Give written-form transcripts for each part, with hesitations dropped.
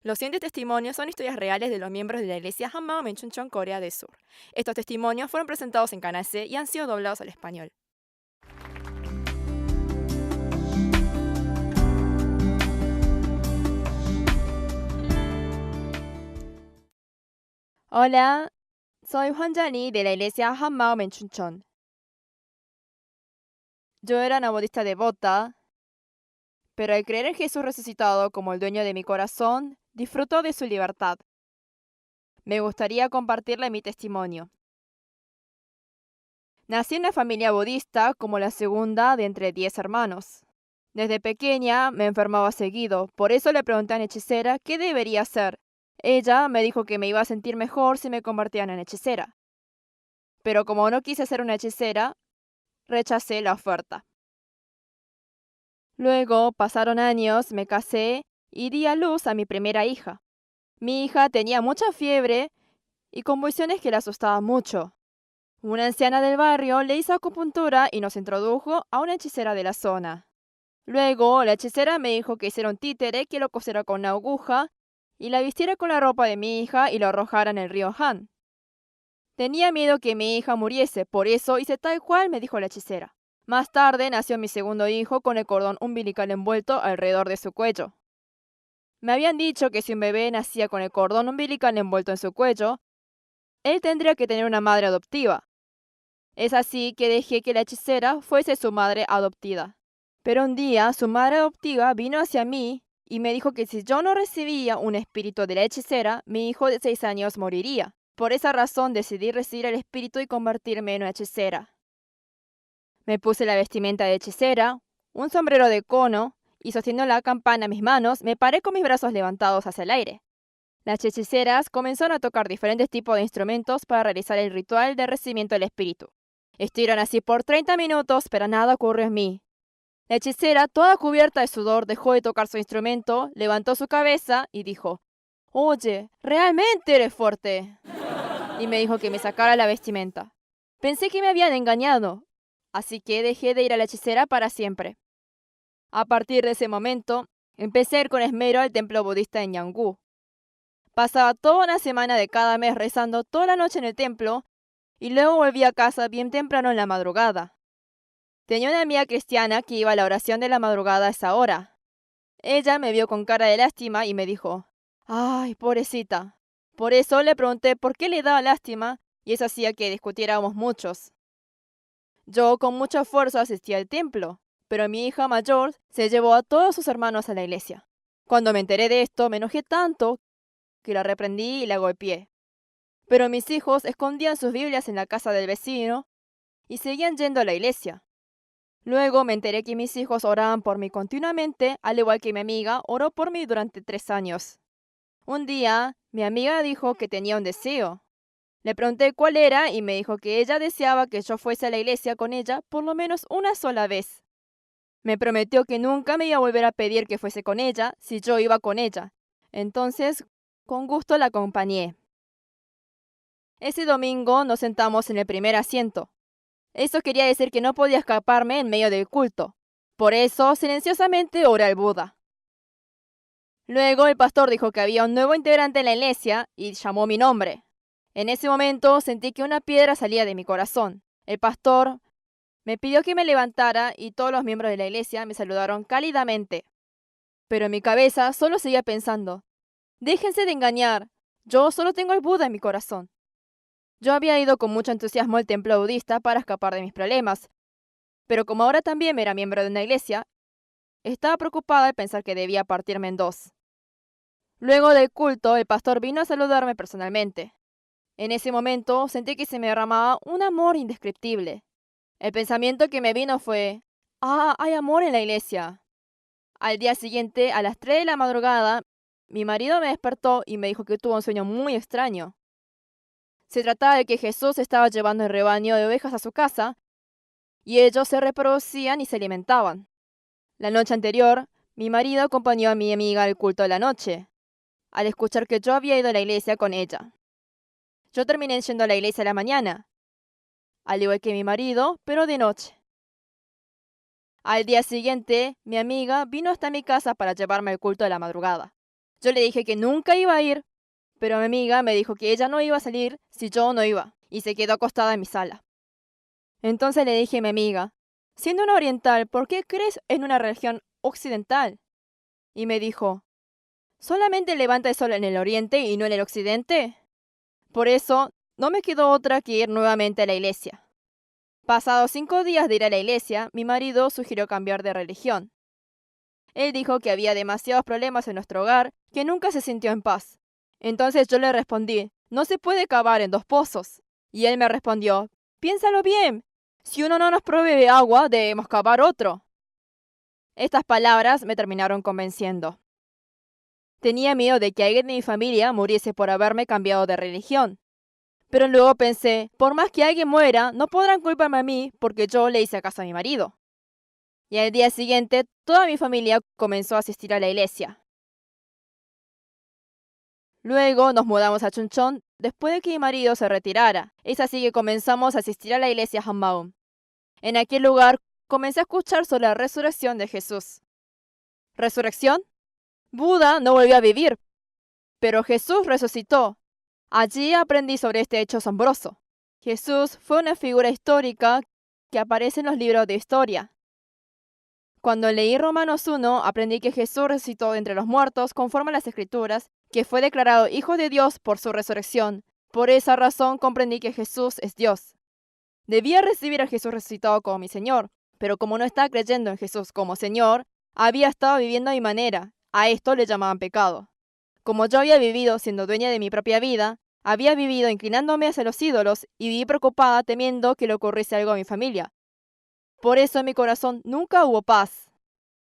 Los siguientes testimonios son historias reales de los miembros de la iglesia Hammam Menchunchon, Corea del Sur. Estos testimonios fueron presentados en Canal C y han sido doblados al español. Hola, soy Juan Jani de la iglesia Hammam Menchunchon. Yo era una budista devota, pero al creer en Jesús resucitado como el dueño de mi corazón, disfruto de su libertad. Me gustaría compartirle mi testimonio. Nací en una familia budista como la segunda de entre 10 hermanos. Desde pequeña me enfermaba seguido, por eso le pregunté a una hechicera qué debería hacer. Ella me dijo que me iba a sentir mejor si me convertía en hechicera. Pero como no quise ser una hechicera, rechacé la oferta. Luego pasaron años, me casé y di a luz a mi primera hija. Mi hija tenía mucha fiebre y convulsiones que la asustaban mucho. Una anciana del barrio le hizo acupuntura y nos introdujo a una hechicera de la zona. Luego, la hechicera me dijo que hiciera un títere que lo cosiera con una aguja y la vistiera con la ropa de mi hija y lo arrojara en el río Han. Tenía miedo que mi hija muriese, por eso hice tal cual me dijo la hechicera. Más tarde nació mi segundo hijo con el cordón umbilical envuelto alrededor de su cuello. Me habían dicho que si un bebé nacía con el cordón umbilical envuelto en su cuello, él tendría que tener una madre adoptiva. Es así que dejé que la hechicera fuese su madre adoptiva. Pero un día su madre adoptiva vino hacia mí y me dijo que si yo no recibía un espíritu de la hechicera, mi hijo de 6 años moriría. Por esa razón decidí recibir el espíritu y convertirme en una hechicera. Me puse la vestimenta de hechicera, un sombrero de cono y sosteniendo la campana en mis manos, me paré con mis brazos levantados hacia el aire. Las hechiceras comenzaron a tocar diferentes tipos de instrumentos para realizar el ritual de recibimiento del espíritu. Estuvieron así por 30 minutos, pero nada ocurrió en mí. La hechicera, toda cubierta de sudor, dejó de tocar su instrumento, levantó su cabeza y dijo: «Oye, realmente eres fuerte». Y me dijo que me sacara la vestimenta. Pensé que me habían engañado, así que dejé de ir a la hechicera para siempre. A partir de ese momento, empecé a ir con esmero al templo budista en Yangu. Pasaba toda una semana de cada mes rezando toda la noche en el templo y luego volví a casa bien temprano en la madrugada. Tenía una amiga cristiana que iba a la oración de la madrugada a esa hora. Ella me vio con cara de lástima y me dijo: «Ay, pobrecita». Por eso le pregunté por qué le daba lástima y eso hacía que discutiéramos muchos. Yo con mucho esfuerzo asistí al templo, pero mi hija mayor se llevó a todos sus hermanos a la iglesia. Cuando me enteré de esto, me enojé tanto que la reprendí y la golpeé. Pero mis hijos escondían sus Biblias en la casa del vecino y seguían yendo a la iglesia. Luego me enteré que mis hijos oraban por mí continuamente, al igual que mi amiga oró por mí durante 3 años. Un día, mi amiga dijo que tenía un deseo. Le pregunté cuál era y me dijo que ella deseaba que yo fuese a la iglesia con ella por lo menos una sola vez. Me prometió que nunca me iba a volver a pedir que fuese con ella si yo iba con ella. Entonces, con gusto la acompañé. Ese domingo nos sentamos en el primer asiento. Eso quería decir que no podía escaparme en medio del culto. Por eso, silenciosamente oré al Buda. Luego el pastor dijo que había un nuevo integrante en la iglesia y llamó mi nombre. En ese momento sentí que una piedra salía de mi corazón. El pastor me pidió que me levantara y todos los miembros de la iglesia me saludaron cálidamente. Pero en mi cabeza solo seguía pensando: «Déjense de engañar, yo solo tengo al Buda en mi corazón». Yo había ido con mucho entusiasmo al templo budista para escapar de mis problemas, pero como ahora también era miembro de una iglesia, estaba preocupada al pensar que debía partirme en dos. Luego del culto, el pastor vino a saludarme personalmente. En ese momento sentí que se me derramaba un amor indescriptible. El pensamiento que me vino fue: «Ah, hay amor en la iglesia». Al día siguiente, a las 3 de la madrugada, mi marido me despertó y me dijo que tuvo un sueño muy extraño. Se trataba de que Jesús estaba llevando el rebaño de ovejas a su casa y ellos se reproducían y se alimentaban. La noche anterior, mi marido acompañó a mi amiga al culto de la noche, al escuchar que yo había ido a la iglesia con ella. Yo terminé yendo a la iglesia a la mañana, al igual que mi marido, pero de noche. Al día siguiente, mi amiga vino hasta mi casa para llevarme al culto de la madrugada. Yo le dije que nunca iba a ir, pero mi amiga me dijo que ella no iba a salir si yo no iba, y se quedó acostada en mi sala. Entonces le dije a mi amiga, siendo una oriental, ¿por qué crees en una religión occidental? Y me dijo, ¿solamente levanta el sol en el oriente y no en el occidente? Por eso, no me quedó otra que ir nuevamente a la iglesia. Pasados 5 días de ir a la iglesia, mi marido sugirió cambiar de religión. Él dijo que había demasiados problemas en nuestro hogar, que nunca se sintió en paz. Entonces yo le respondí, no se puede cavar en 2 pozos. Y él me respondió, piénsalo bien, si uno no nos provee agua, debemos cavar otro. Estas palabras me terminaron convenciendo. Tenía miedo de que alguien de mi familia muriese por haberme cambiado de religión. Pero luego pensé, por más que alguien muera, no podrán culparme a mí porque yo le hice caso a mi marido. Y al día siguiente, toda mi familia comenzó a asistir a la iglesia. Luego nos mudamos a Chuncheon después de que mi marido se retirara. Es así que comenzamos a asistir a la iglesia Hammaum. En aquel lugar comencé a escuchar sobre la resurrección de Jesús. ¿Resurrección? Buda no volvió a vivir, pero Jesús resucitó. Allí aprendí sobre este hecho asombroso. Jesús fue una figura histórica que aparece en los libros de historia. Cuando leí Romanos 1, aprendí que Jesús resucitó de entre los muertos conforme a las Escrituras, que fue declarado Hijo de Dios por su resurrección. Por esa razón comprendí que Jesús es Dios. Debía recibir a Jesús resucitado como mi Señor, pero como no estaba creyendo en Jesús como Señor, había estado viviendo a mi manera. A esto le llamaban pecado. Como yo había vivido siendo dueña de mi propia vida, había vivido inclinándome hacia los ídolos y viví preocupada temiendo que le ocurriese algo a mi familia. Por eso en mi corazón nunca hubo paz.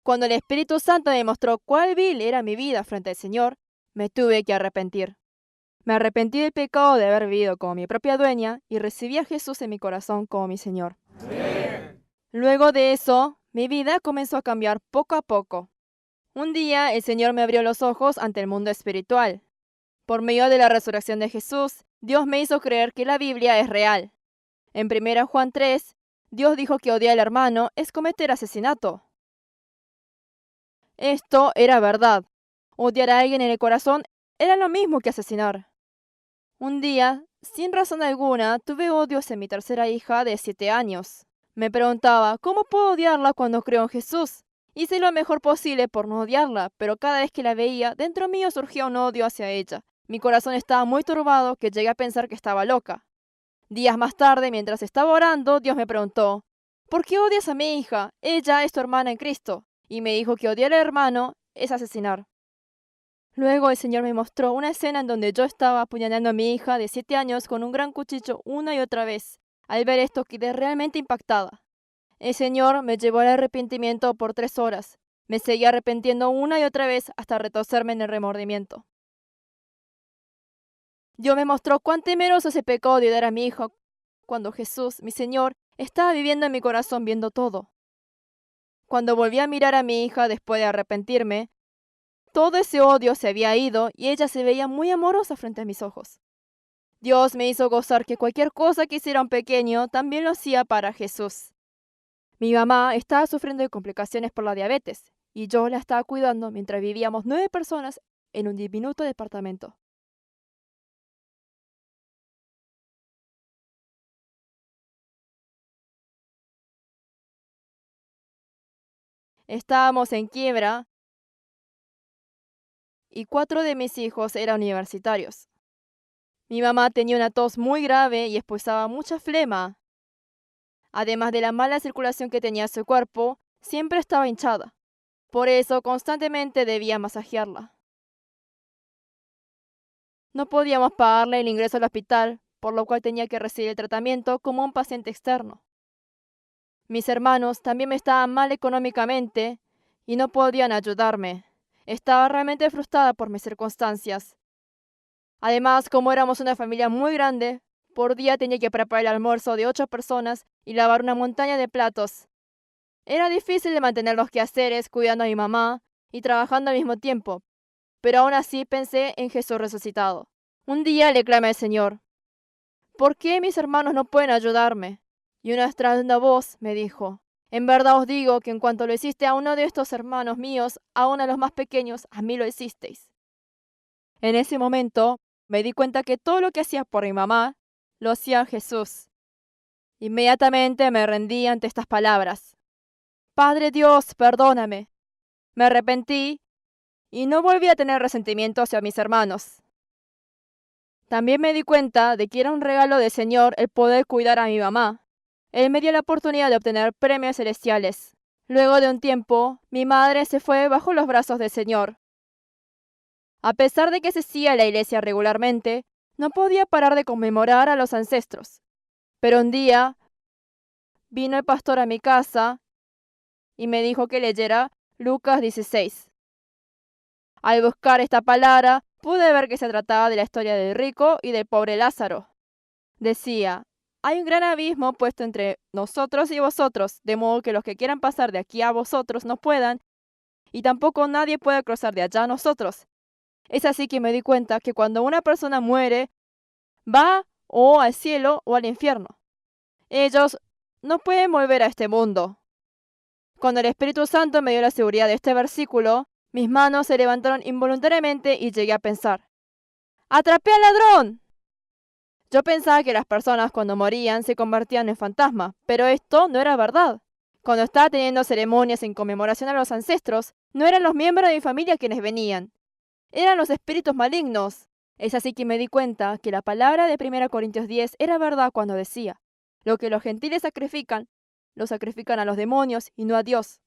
Cuando el Espíritu Santo me mostró cuál vil era mi vida frente al Señor, me tuve que arrepentir. Me arrepentí del pecado de haber vivido como mi propia dueña y recibí a Jesús en mi corazón como mi Señor. Luego de eso, mi vida comenzó a cambiar poco a poco. Un día el Señor me abrió los ojos ante el mundo espiritual. Por medio de la resurrección de Jesús, Dios me hizo creer que la Biblia es real. En 1 Juan 3, Dios dijo que odiar al hermano es cometer asesinato. Esto era verdad. Odiar a alguien en el corazón era lo mismo que asesinar. Un día, sin razón alguna, tuve odio hacia mi tercera hija de 7 años. Me preguntaba, ¿cómo puedo odiarla cuando creo en Jesús? Hice lo mejor posible por no odiarla, pero cada vez que la veía, dentro mío surgía un odio hacia ella. Mi corazón estaba muy turbado que llegué a pensar que estaba loca. Días más tarde, mientras estaba orando, Dios me preguntó, ¿por qué odias a mi hija? Ella es tu hermana en Cristo. Y me dijo que odiar al hermano es asesinar. Luego el Señor me mostró una escena en donde yo estaba apuñalando a mi hija de 7 años con un gran cuchillo una y otra vez. Al ver esto quedé realmente impactada. El Señor me llevó al arrepentimiento por 3 horas. Me seguí arrepintiendo una y otra vez hasta retorcerme en el remordimiento. Dios me mostró cuán temeroso ese pecado de odiar a mi hijo, cuando Jesús, mi Señor, estaba viviendo en mi corazón viendo todo. Cuando volví a mirar a mi hija después de arrepentirme, todo ese odio se había ido y ella se veía muy amorosa frente a mis ojos. Dios me hizo gozar que cualquier cosa que hiciera un pequeño también lo hacía para Jesús. Mi mamá estaba sufriendo de complicaciones por la diabetes y yo la estaba cuidando mientras vivíamos 9 personas en un diminuto departamento. Estábamos en quiebra y 4 de mis hijos eran universitarios. Mi mamá tenía una tos muy grave y expulsaba mucha flema. Además de la mala circulación que tenía su cuerpo, siempre estaba hinchada. Por eso constantemente debía masajearla. No podíamos pagarle el ingreso al hospital, por lo cual tenía que recibir el tratamiento como un paciente externo. Mis hermanos también estaban mal económicamente y no podían ayudarme. Estaba realmente frustrada por mis circunstancias. Además, como éramos una familia muy grande, por día tenía que preparar el almuerzo de 8 personas y lavar una montaña de platos. Era difícil de mantener los quehaceres cuidando a mi mamá y trabajando al mismo tiempo, pero aún así pensé en Jesús resucitado. Un día le clamé al Señor, ¿por qué mis hermanos no pueden ayudarme? Y una extraña voz me dijo, en verdad os digo que en cuanto lo hiciste a uno de estos hermanos míos, a uno de los más pequeños, a mí lo hicisteis. En ese momento me di cuenta que todo lo que hacía por mi mamá lo hacía Jesús. Inmediatamente me rendí ante estas palabras. Padre Dios, perdóname. Me arrepentí y no volví a tener resentimiento hacia mis hermanos. También me di cuenta de que era un regalo del Señor el poder cuidar a mi mamá. Él me dio la oportunidad de obtener premios celestiales. Luego de un tiempo, mi madre se fue bajo los brazos del Señor. A pesar de que asistía a la iglesia regularmente, no podía parar de conmemorar a los ancestros. Pero un día vino el pastor a mi casa y me dijo que leyera Lucas 16. Al buscar esta palabra, pude ver que se trataba de la historia del rico y del pobre Lázaro. Decía, hay un gran abismo puesto entre nosotros y vosotros, de modo que los que quieran pasar de aquí a vosotros no puedan, y tampoco nadie puede cruzar de allá a nosotros. Es así que me di cuenta que cuando una persona muere, va o al cielo o al infierno. Ellos no pueden volver a este mundo. Cuando el Espíritu Santo me dio la seguridad de este versículo, mis manos se levantaron involuntariamente y llegué a pensar, ¡atrapé al ladrón! Yo pensaba que las personas cuando morían se convertían en fantasmas, pero esto no era verdad. Cuando estaba teniendo ceremonias en conmemoración a los ancestros, no eran los miembros de mi familia quienes venían, eran los espíritus malignos. Es así que me di cuenta que la palabra de 1 Corintios 10 era verdad cuando decía, lo que los gentiles sacrifican, lo sacrifican a los demonios y no a Dios.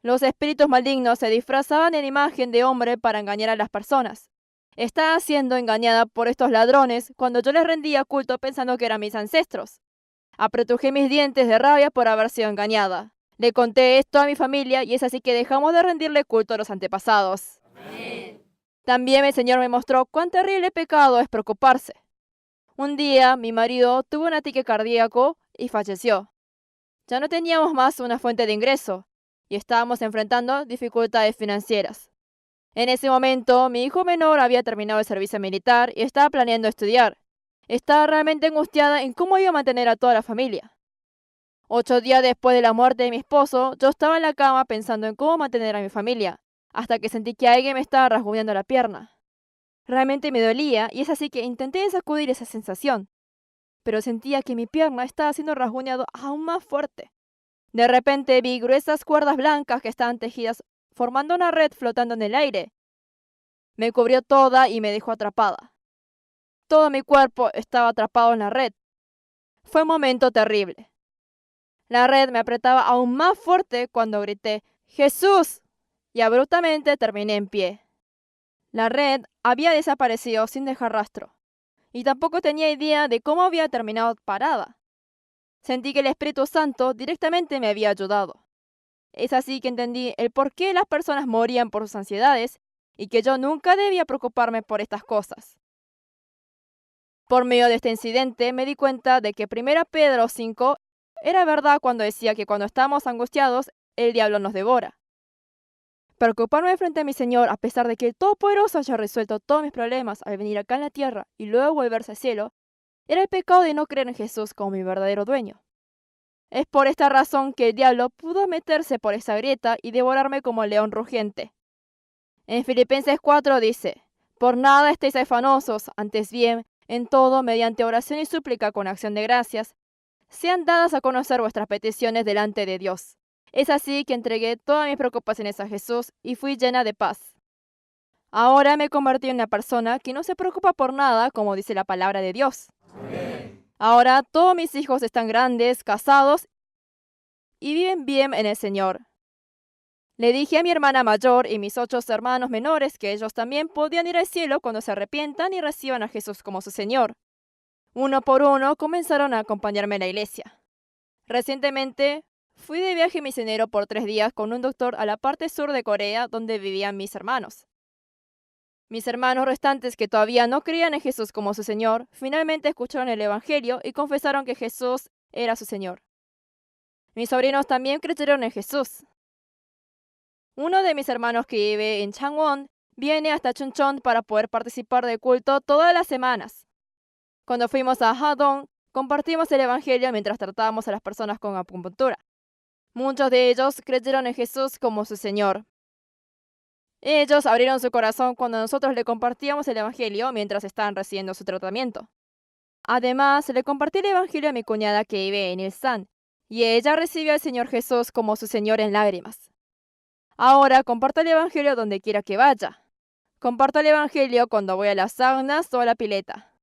Los espíritus malignos se disfrazaban en imagen de hombre para engañar a las personas. Estaba siendo engañada por estos ladrones cuando yo les rendía culto pensando que eran mis ancestros. Apretujé mis dientes de rabia por haber sido engañada. Le conté esto a mi familia y es así que dejamos de rendirle culto a los antepasados. Amén. También el Señor me mostró cuán terrible pecado es preocuparse. Un día mi marido tuvo un ataque cardíaco y falleció. Ya no teníamos más una fuente de ingreso y estábamos enfrentando dificultades financieras. En ese momento, mi hijo menor había terminado el servicio militar y estaba planeando estudiar. Estaba realmente angustiada en cómo iba a mantener a toda la familia. 8 días después de la muerte de mi esposo, yo estaba en la cama pensando en cómo mantener a mi familia, hasta que sentí que alguien me estaba rasguñando la pierna. Realmente me dolía y es así que intenté sacudir esa sensación, pero sentía que mi pierna estaba siendo rasguñado aún más fuerte. De repente vi gruesas cuerdas blancas que estaban tejidas formando una red flotando en el aire. Me cubrió toda y me dejó atrapada. Todo mi cuerpo estaba atrapado en la red. Fue un momento terrible. La red me apretaba aún más fuerte cuando grité ¡Jesús! Y abruptamente terminé en pie. La red había desaparecido sin dejar rastro, y tampoco tenía idea de cómo había terminado parada. Sentí que el Espíritu Santo directamente me había ayudado. Es así que entendí el por qué las personas morían por sus ansiedades y que yo nunca debía preocuparme por estas cosas. Por medio de este incidente me di cuenta de que 1 Pedro 5 era verdad cuando decía que cuando estamos angustiados, el diablo nos devora. Preocuparme frente a mi Señor a pesar de que el Todopoderoso haya resuelto todos mis problemas al venir acá en la tierra y luego volverse al cielo, era el pecado de no creer en Jesús como mi verdadero dueño. Es por esta razón que el diablo pudo meterse por esa grieta y devorarme como león rugiente. En Filipenses 4 dice, por nada estéis afanosos, antes bien, en todo, mediante oración y súplica con acción de gracias, sean dadas a conocer vuestras peticiones delante de Dios. Es así que entregué todas mis preocupaciones a Jesús y fui llena de paz. Ahora me convertí en una persona que no se preocupa por nada, como dice la palabra de Dios. Amén. Ahora todos mis hijos están grandes, casados y viven bien en el Señor. Le dije a mi hermana mayor y mis 8 hermanos menores que ellos también podían ir al cielo cuando se arrepientan y reciban a Jesús como su Señor. Uno por uno comenzaron a acompañarme a la iglesia. Recientemente fui de viaje misionero por 3 días con un doctor a la parte sur de Corea donde vivían mis hermanos. Mis hermanos restantes que todavía no creían en Jesús como su Señor, finalmente escucharon el Evangelio y confesaron que Jesús era su Señor. Mis sobrinos también creyeron en Jesús. Uno de mis hermanos que vive en Changwon viene hasta Chuncheon para poder participar del culto todas las semanas. Cuando fuimos a Hadong, compartimos el Evangelio mientras tratábamos a las personas con acupuntura. Muchos de ellos creyeron en Jesús como su Señor. Ellos abrieron su corazón cuando nosotros le compartíamos el Evangelio mientras estaban recibiendo su tratamiento. Además, le compartí el Evangelio a mi cuñada que vive en Ilsan, y ella recibió al Señor Jesús como su Señor en lágrimas. Ahora comparto el Evangelio donde quiera que vaya. Comparto el Evangelio cuando voy a las saunas o a la pileta.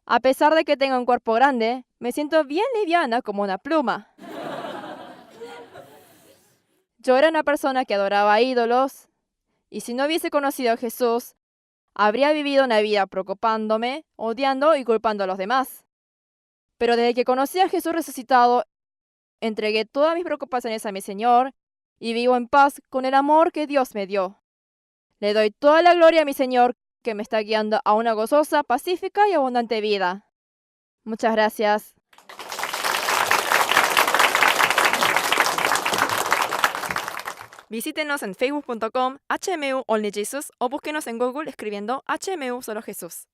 A pesar de que tengo un cuerpo grande, me siento bien liviana como una pluma. Yo era una persona que adoraba ídolos, y si no hubiese conocido a Jesús, habría vivido una vida preocupándome, odiando y culpando a los demás. Pero desde que conocí a Jesús resucitado, entregué todas mis preocupaciones a mi Señor y vivo en paz con el amor que Dios me dio. Le doy toda la gloria a mi Señor que me está guiando a una gozosa, pacífica y abundante vida. Muchas gracias. Visítenos en facebook.com HMU Only Jesus o búsquenos en Google escribiendo HMU Solo Jesús.